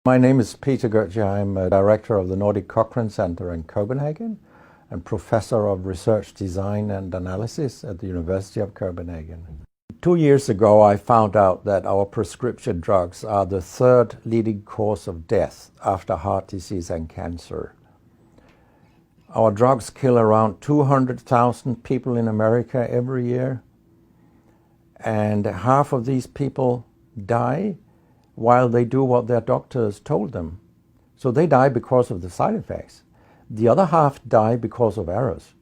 My name is Peter Goetje. I'm a director of the Nordic Cochrane Center in Copenhagen and professor of research design and analysis at the University of Copenhagen. 2 years ago, I found out that our prescription drugs are the third leading cause of death after heart disease and cancer. Our drugs kill around 200,000 people in America every year, and half of these people die while they do what their doctors told them. So they die because of the side effects. The other half die because of errors.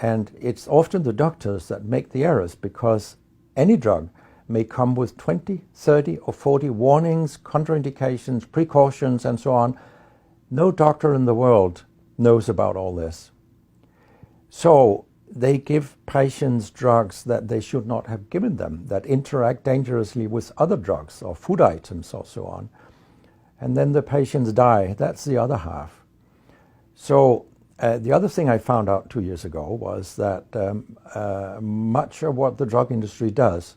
And it's often the doctors that make the errors, because any drug may come with 20, 30 or 40 warnings, contraindications, precautions, and so on. No doctor in the world knows about all this. So they give patients drugs that they should not have given them, that interact dangerously with other drugs or food items or so on. And then the patients die. That's the other half. So the other thing I found out 2 years ago was that much of what the drug industry does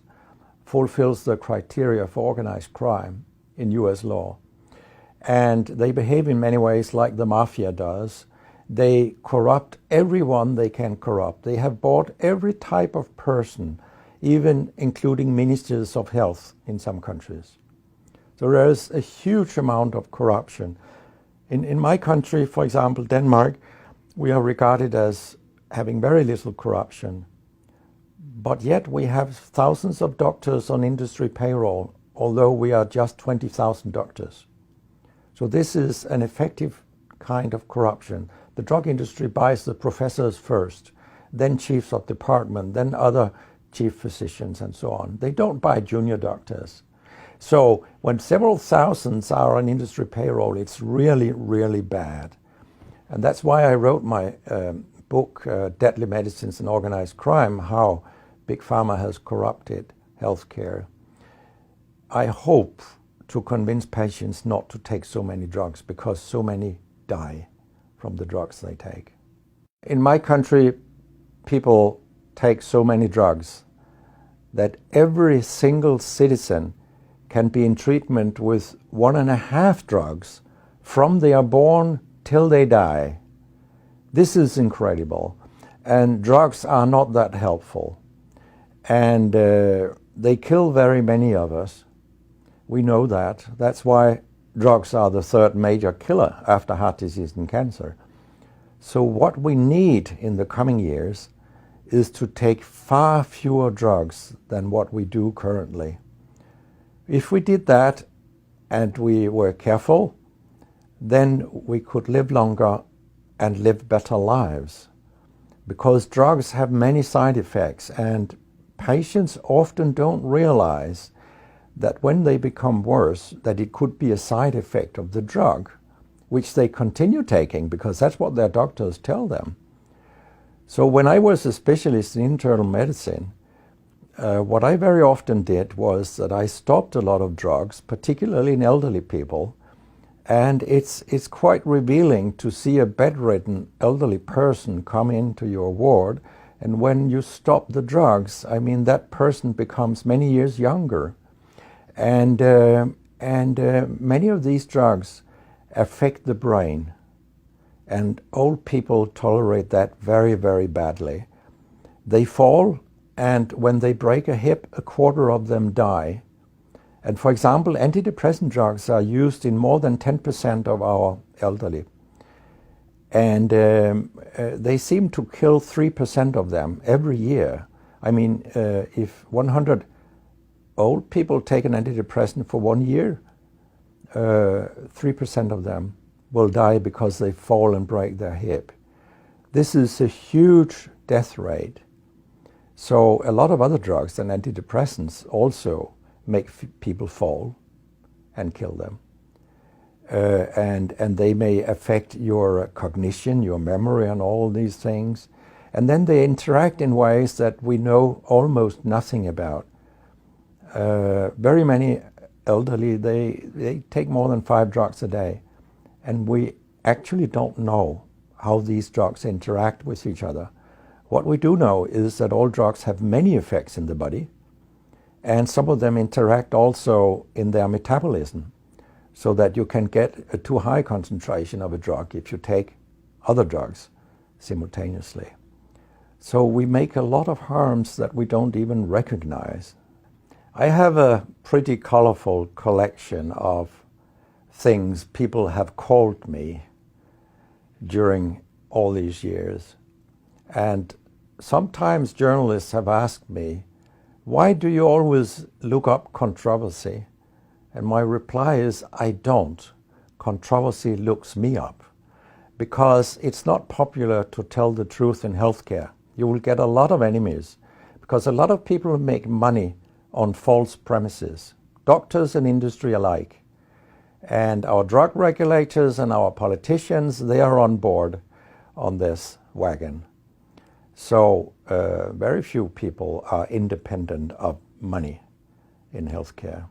fulfills the criteria for organized crime in US law. And they behave in many ways like the mafia does. They corrupt everyone they can corrupt. They have bought every type of person, even including ministers of health in some countries. So there is a huge amount of corruption. In my country, for example, Denmark, we are regarded as having very little corruption. But yet we have thousands of doctors on industry payroll, although we are just 20,000 doctors. So this is an effective kind of corruption. The drug industry buys the professors first, then chiefs of department, then other chief physicians and so on. They don't buy junior doctors. So when several thousands are on industry payroll, it's really, really bad. And that's why I wrote my book, Deadly Medicines and Organized Crime, How Big Pharma Has Corrupted Healthcare. I hope to convince patients not to take so many drugs, because so many die from the drugs they take. In my country, people take so many drugs that every single citizen can be in treatment with 1.5 drugs from they are born till they die. This is incredible. And drugs are not that helpful. And they kill very many of us. We know that. That's why drugs are the third major killer after heart disease and cancer. So what we need in the coming years is to take far fewer drugs than what we do currently. If we did that and we were careful, then we could live longer and live better lives. Because drugs have many side effects, and patients often don't realize that when they become worse, that it could be a side effect of the drug, which they continue taking because that's what their doctors tell them. So when I was a specialist in internal medicine, what I very often did was that I stopped a lot of drugs, particularly in elderly people, and it's quite revealing to see a bedridden elderly person come into your ward, and when you stop the drugs, I mean, that person becomes many years younger. And many of these drugs affect the brain, and old people tolerate that very, very badly. They fall, and when they break a hip, 1/4 of them die. And for example, antidepressant drugs are used in more than 10% of our elderly. And they seem to kill 3% of them every year. I mean, if 100 old people take an antidepressant for 1 year, 3% of them will die because they fall and break their hip. This is a huge death rate. So a lot of other drugs than antidepressants also make people fall and kill them. And they may affect your cognition, your memory, and all these things. And then they interact in ways that we know almost nothing about. Very many elderly, they take more than 5 drugs a day. And we actually don't know how these drugs interact with each other. What we do know is that all drugs have many effects in the body, and some of them interact also in their metabolism. so that you can get a too high concentration of a drug if you take other drugs simultaneously. So we make a lot of harms that we don't even recognize. I have a pretty colorful collection of things people have called me during all these years. And sometimes journalists have asked me, why do you always look up controversy? And my reply is, I don't. Controversy looks me up. Because it's not popular to tell the truth in healthcare. You will get a lot of enemies, because a lot of people make money on false premises, doctors and industry alike. And our drug regulators and our politicians, they are on board on this wagon. So very few people are independent of money in healthcare.